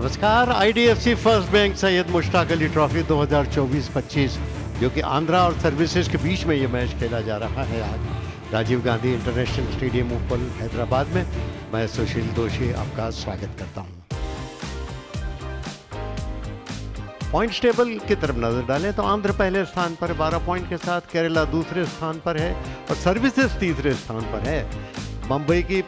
नमस्कार। IDFC first bank Syed Mushtaq Ali trophy 2024-25 जो कि आंध्रा और सर्विसेज के बीच में ये मैच खेला जा रहा है आज राजीव गांधी इंटरनेशनल स्टेडियम उपल हैदराबाद में। मैं सुशील दोषी आपका स्वागत करता हूं। पॉइंट्स टेबल की तरफ नजर डालें तो आंध्र पहले स्थान पर 12 पॉइंट के साथ, केरला दूसरे स्थान पर है और सर्विसेज तीसरे स्थान पर है। मुंबई की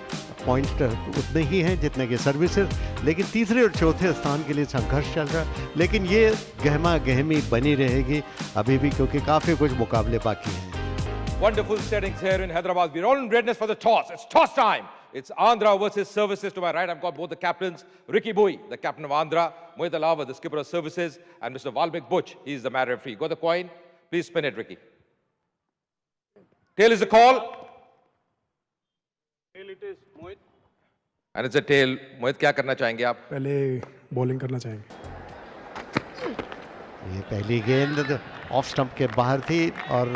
पॉइंट्स उतने ही हैं जितने के सर्विसेज, लेकिन तीसरे और चौथे स्थान के लिए संघर्ष चल रहा है। लेकिन ये गहमा गहमी बनी रहेगी अभी भी, क्योंकि काफी कुछ मुकाबले बाकी हैं। Wonderful settings here in Hyderabad. We're all in readiness for the toss. It's toss time. It's Andhra versus Services. To my right, I've got both the captains. Ricky Bui, the captain of Andhra. Mohit Alava, the skipper of Services. And Mr. Valmik Butch, he's the match referee. Got the coin? Please spin it, Ricky. Tail is the call. Tail it is, Mohit. And it's a tail. Mohit, क्या करना चाहेंगे आप? पहले bowling करना चाहेंगे। ये पहली गेंद ऑफ स्टंप के बाहर थी और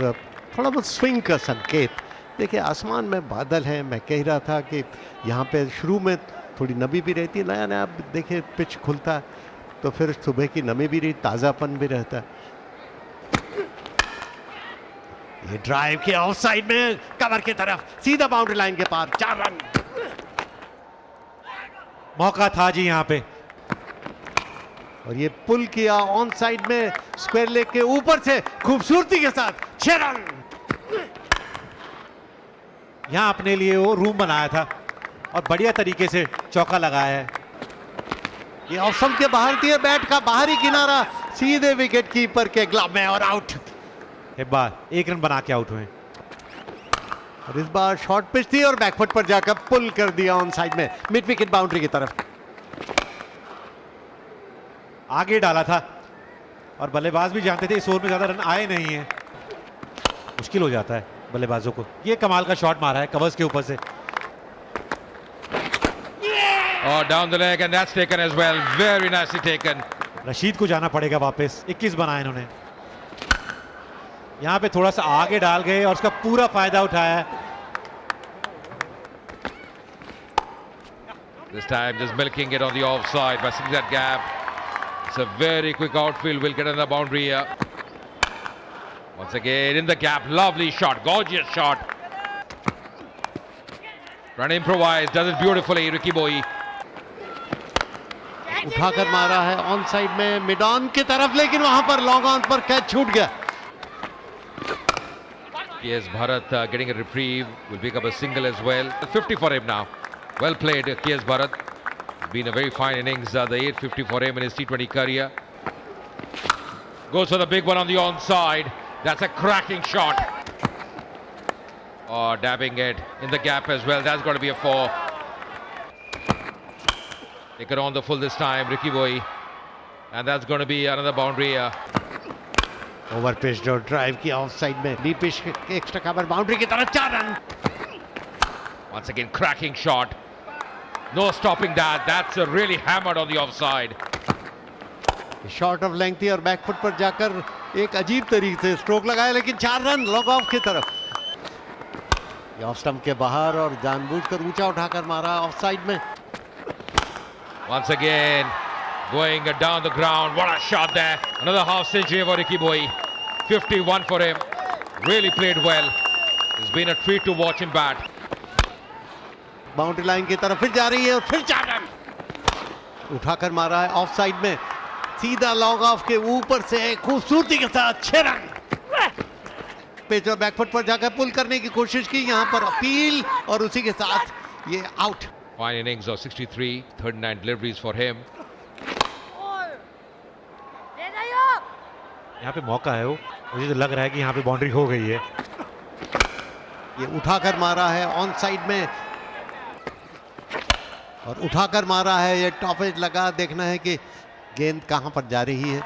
थोड़ा बहुत स्विंग का संकेत। देखिए आसमान में बादल हैं, मैं कह रहा था कि यहाँ पे शुरू में थोड़ी नमी भी रहती है, नया नया देखिए पिच खुलता है तो फिर सुबह की नमी भी रही, ताज़ापन भी रहता है। ये ड्राइव के ऑफ साइड में कवर की तरफ सीधा बाउंड्री लाइन के पार, 4 रन। मौका था जी यहाँ पे, और ये पुल किया ऑन साइड में स्क्वायर लेग के ऊपर से खूबसूरती के साथ, 6 रन। यहाँ अपने लिए वो रूम बनाया था और बढ़िया तरीके से चौका लगाया है। ये ऑफ स्टंप के बाहर थी, बैट का बाहरी किनारा सीधे विकेट कीपर के ग्लव में और आउट। एक बार 1 रन बना के आउट हुए। और इस बार शॉर्ट पिच थी और बैकफुट पर जाकर पुल कर दिया ऑन साइड में मिड विकेट बाउंड्री की तरफ। आगे डाला था और बल्लेबाज भी जानते थे इस ओवर में ज्यादा रन आए नहीं है, मुश्किल हो जाता है बल्लेबाजों को। ये कमाल का शॉट मारा है कवर्स के ऊपर से। Oh, down the leg and that's taken as well. Very nicely taken. Rashid को जाना पड़ेगा वापस। 21 बनाए इन्होंने। यहाँ पे थोड़ा सा आगे डाल गए और उसका पूरा फायदा उठाया। This time just milking it on the offside by seeing that gap. It's a very quick outfield. Will get on the boundary here. Once again in the gap. Lovely shot. Gorgeous shot. Trying to improvise. Does it beautifully. Ricky Bui. उठाकर मारा है on side में mid on की तरफ, लेकिन वहां पर long on पर कैच छूट गया। Yes, Bharat getting a reprieve. Will pick up a single as well. 50 for him now. Well played, K.S. Bharat. It's been a very fine innings. The 850 for him in his T20 career. Goes for the big one on the onside. That's a cracking shot. Oh, dabbing it in the gap as well. That's got to be a 4. Take it on the full this time, Ricky Bui. And that's going to be another boundary. Over pitch और drive की of side में D pitch extra cover boundary की तरफ, 4 run. Once again, cracking shot. No stopping that. That's really hammered on the offside. Short of length थी और back foot पर जाकर एक अजीब तरीके से स्ट्रोक लगाया, लेकिन 4 रन लॉन्ग ऑफ की तरफ। ये ऑफ स्टंप के बाहर और जानबूझकर ऊंचा उठाकर मारा ऑफ साइड में। Once again, going down the ground. What a shot there. Another half century for Ricky Bui. 51 for him. Really played well. It's been a treat to watch him bat. Boundary line की तरफ फिर जा रही है और फिर 4 run उठाकर मारा है ऑफ साइड में, सीधा लॉन्ग ऑफ के ऊपर से खूबसूरती के साथ, 6 रन। पिच और बैकफुट पर जाकर पुल करने की कोशिश की, यहाँ पर अपील और उसी के साथ ये out. Fine innings of 63, 39 deliveries for him. यहाँ पे मौका है, वो मुझे तो लग रहा है कि यहाँ पे बाउंड्री हो गई है। ये उठाकर मारा है ऑन साइड में और उठाकर मारा है, ये टॉप एज लगा। देखना है कि गेंद कहां पर जा रही है।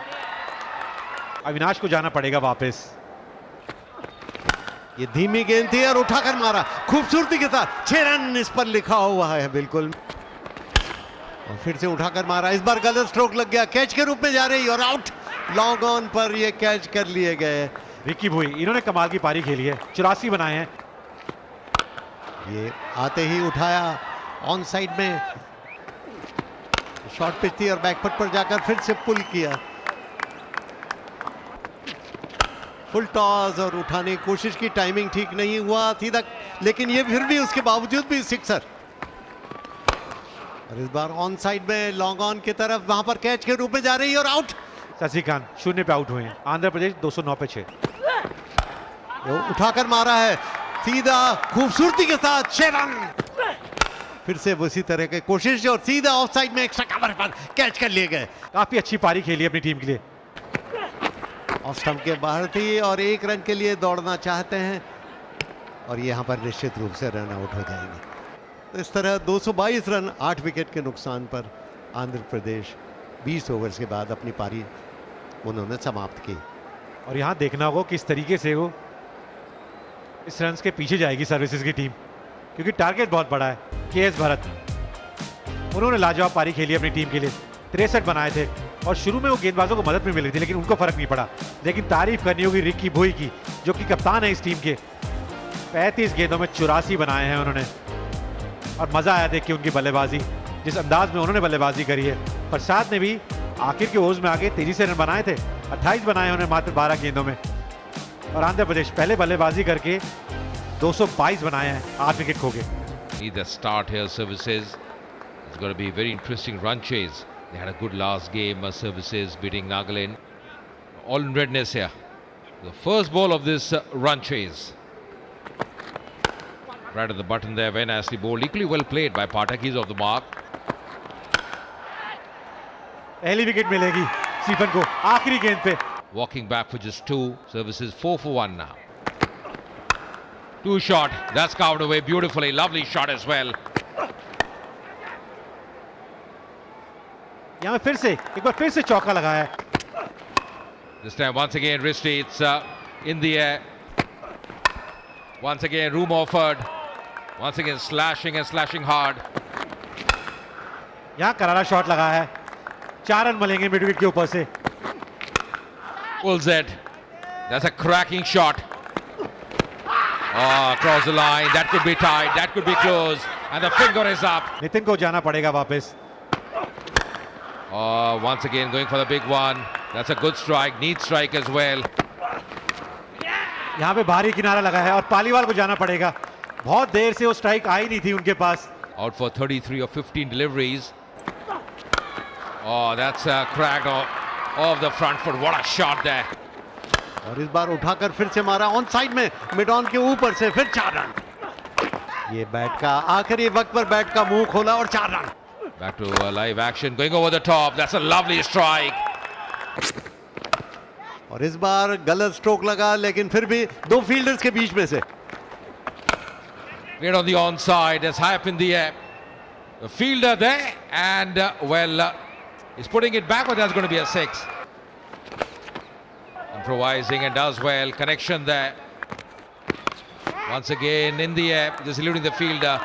अविनाश को जाना पड़ेगा वापस। ये धीमी गेंद थी और उठाकर मारा खूबसूरती के साथ, 6 रन इस पर लिखा हुआ है बिल्कुल। और फिर से उठाकर मारा, इस बार गलत स्ट्रोक लग गया, कैच के रूप में जा रही और आउट। लॉन्ग ऑन पर ये कैच कर लिए गए। रिकी भुई, इन्होंने कमाल की पारी खेली है, 84 बनाए हैं। ये आते ही उठाया ऑन साइड में, शॉर्ट पिच थी और बैकफुट पर जाकर फिर से पुल किया। फुल टॉस और उठाने की कोशिश की, टाइमिंग ठीक नहीं हुआ सीधा, लेकिन ये फिर भी उसके बावजूद भी सिक्सर। और इस बार ऑन साइड में लॉन्ग ऑन की तरफ, वहां पर कैच के रूप में जा रही है और आउट। शशिकांत 0 पे आउट हुए हैं। आंध्र प्रदेश 209 पे 6। उठाकर मारा है सीधा, खूबसूरती के साथ 6 रन। फिर से उसी तरह की कोशिश और सीधा ऑफ साइड में एक्स्ट्रा कवर पर कैच कर लिए गए। काफी अच्छी पारी खेली अपनी टीम के लिए। ऑफ स्टंप के बाहर थी और 1 रन के लिए दौड़ना चाहते हैं और यहां पर निश्चित रूप से रन आउट हो जाएंगे। तो इस तरह 222 रन 8 विकेट के नुकसान पर आंध्र प्रदेश 20 ओवर्स के बाद अपनी पारी उन्होंने समाप्त की। और यहाँ देखना होगा किस तरीके से वो इस रन के पीछे जाएगी सर्विसेज की टीम, क्योंकि टारगेट बहुत बड़ा है। केएस भरत, उन्होंने लाजवाब पारी खेली अपनी टीम के लिए। 63 बनाए थे और शुरू में वो गेंदबाजों को मदद में मिल रही थी, लेकिन उनको फर्क नहीं पड़ा। लेकिन तारीफ करनी होगी रिकी भुई की, जो कि कप्तान है इस टीम के। 35 गेंदों में 84 बनाए हैं उन्होंने और मजा आया देख के उनकी बल्लेबाजी, जिस अंदाज में उन्होंने बल्लेबाजी करी है। प्रसाद ने भी आखिर के ओवर्स में आगे तेजी से रन बनाए थे। 28 बनाए उन्होंने मात्र 12 गेंदों में। और आंध्र प्रदेश पहले बल्लेबाजी करके 222 बनाए हैं, 8 विकेट खो गए। Need the start here, services. It's going to be a very interesting run chase. They had a good last game, services beating Nagaland. All in redness here. The first ball of this run chase. Right at the button there, very nicely bowled. Equally well played by Pathak. He's off the mark. पहली wicket मिलेगी Stephen को आखिरी गेंद पे। Walking back for just 2. Services 4 for 1 now. 2 shot. That's carved away beautifully. Lovely shot as well. यहाँ फिर से एक बार फिर से चौका लगाया है। This time once again Risti, it's in the air. Once again room offered. Once again slashing and slashing hard. यहाँ करारा शॉट लगाया है। 4 रन मिलेंगे मिड विकेट के ऊपर से। Pulls it. That's a cracking shot. Oh, across the line. That could be tight. That could be close. And the finger is up. Nitin को जाना पड़ेगा वापस। Oh, once again going for the big one. That's a good strike. Neat strike as well. यहाँ पे भारी किनारा लगा है और पालीवाल को जाना पड़ेगा। बहुत देर से वो स्ट्राइक आई नहीं थी उनके पास। Out for 33 of 15 deliveries. Oh, that's cracked off the front foot. What a shot there. और इस बार उठाकर फिर से मारा ऑन साइड में, मिड ऑन के ऊपर से फिर 4 रन। ये बैट का आखिरी वक्त पर बैट का मुंह खोला और 4 run. Back to live action, going over the top. That's a lovely strike. और इस बार गलत स्ट्रोक लगा, लेकिन फिर भी 2 फील्डर्स के बीच में से। Cleared on the onside. That's high up in the air. The fielder there, and he's putting it back, but that's going to be a 6. Improvising and does well. Connection there. Once again in the air, just eluding the fielder.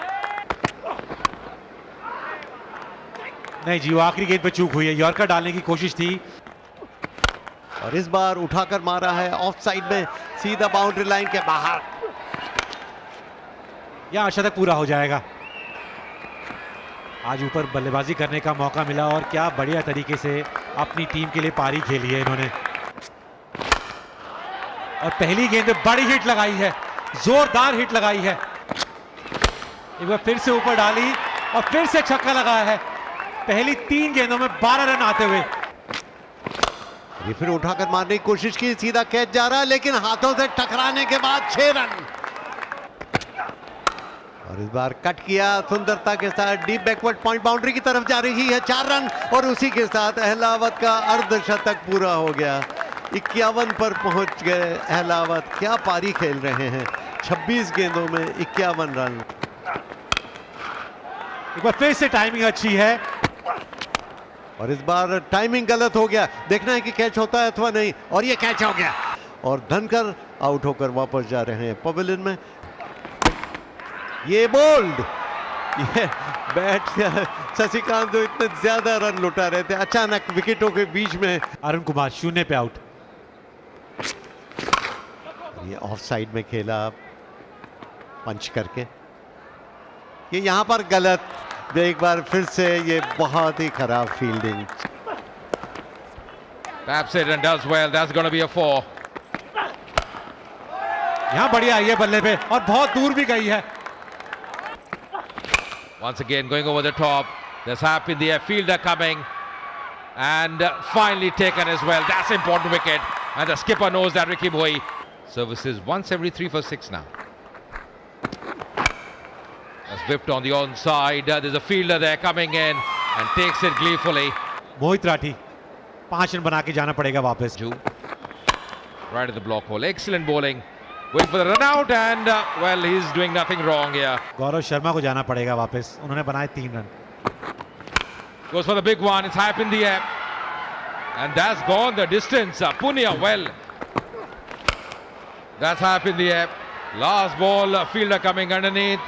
नहीं जी, वो आखिरी गेंद पे चूक हुई है। Yorker डालने की कोशिश थी और इस बार उठाकर मारा है ऑफ साइड में, सीधा बाउंड्री लाइन के बाहर। यहाँ शतक पूरा हो जाएगा। आज ऊपर बल्लेबाजी करने का मौका मिला और क्या बढ़िया तरीके से अपनी टीम के लिए पारी खेली है इन्होंने। और पहली गेंद में बड़ी हिट लगाई है, जोरदार हिट लगाई है। एक बार फिर से ऊपर डाली और फिर से छक्का लगाया है। पहली 3 गेंदों में 12 रन आते हुए। ये फिर उठाकर मारने की कोशिश की, सीधा कैच जा रहा है, लेकिन हाथों से टकराने के बाद 6 रन। और इस बार कट किया सुंदरता के साथ, डीप बैकवर्ड पॉइंट बाउंड्री की तरफ जा रही है, 4 रन। और उसी के साथ अहलावत का अर्धशतक पूरा हो गया। 51 पर पहुंच गए अहलावत। क्या पारी खेल रहे हैं, 26 गेंदों में 51 रन। एक बार फिर से टाइमिंग अच्छी है और इस बार टाइमिंग गलत हो गया, देखना है कि कैच होता है अथवा नहीं। और ये कैच हो गया और धनकर आउट होकर वापस जा रहे हैं पवेलियन में। ये बोल्ड, ये बैट शशिकांत जो इतने ज्यादा रन लुटा रहे थे, अचानक विकेटों के बीच में। अरुण कुमार 0 पे आउट। ये ऑफ साइड में खेला पंच करके। ये यहां पर गलत, एक बार फिर से ये बहुत ही खराब fielding. Taps it and does well. That's going to be a 4. यहां बढ़िया आई है बल्ले पे और बहुत दूर भी गई है। Once again going over the top. There's Hap in the air. Fielder coming. And finally taken as well. That's important wicket. And the skipper knows that, Ricky Boy. Services once every 3 for 6 now. That's whipped on the onside. There's a fielder there coming in and takes it gleefully. Mohit Rathi 5 run बना के जाना पड़ेगा वापस। Right at the block hole. Excellent bowling. Going for the run out and well, he's doing nothing wrong here. Gaurav Sharma को जाना पड़ेगा वापस, उन्होंने बनाए 3 run. Goes for the big one. It's high up in the air. And that's gone the distance. Punia, well. That's high up in the air. Last ball, fielder coming underneath.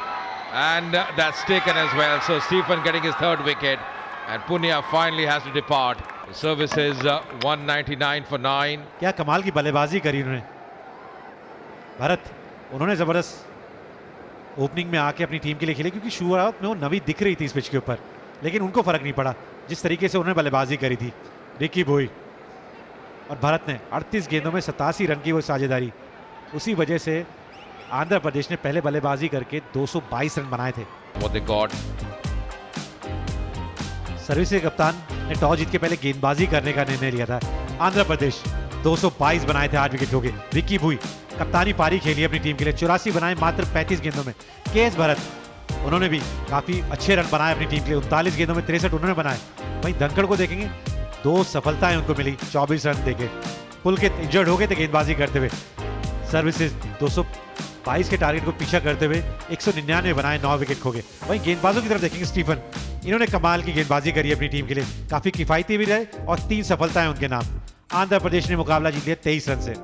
And that's taken as well. So Stephen getting his 3rd wicket. And Punia finally has to depart. The service is 199 for 9. क्या कमाल की बल्लेबाजी करी उन्होंने। भारत, उन्होंने जबरदस्त opening में आके अपनी टीम के लिए खेले, क्योंकि शुरुआत में वो नवी दिख रही थी इस पिच के ऊपर, लेकिन उनको फर्क नहीं पड़ा जिस तरीके से उन्होंने बल्लेबाजी करी थी। रिकी बॉय और भारत ने 38 गेंदों में 87 रन की वो साझेदारी, उसी वजह से आंध्र प्रदेश ने पहले बल्लेबाजी करके 222 रन बनाए थे। What they got. सर्विस के कप्तान ने टॉस जीत के पहले गेंदबाजी करने का निर्णय लिया था। आंध्र प्रदेश 222 बनाए थे 8 विकेट हो गए। रिकी बॉय कप्तानी पारी खेली अपनी टीम के लिए, 84 बनाए मात्र 35 गेंदों में। केएस भरत, उन्होंने भी काफी अच्छे रन बनाए अपनी टीम के लिए, 39 गेंदों में 63 उन्होंने बनाए। वहीं धनखड़ को देखेंगे, 2 सफलताएं उनको मिली 24 रन देके। पुलकित इंजर्ड हो गए थे गेंदबाजी करते हुए। सर्विसेज 222 के टारगेट को पीछा करते हुए 199 बनाए, 9 विकेट खो गए। वहीं गेंदबाजों की तरफ देखेंगे, स्टीफन, इन्होंने कमाल की गेंदबाजी करी अपनी टीम के लिए, काफी किफायती भी रहे और 3 सफलताएं उनके नाम। आंध्र प्रदेश ने मुकाबला जीत लिया 23 रन से।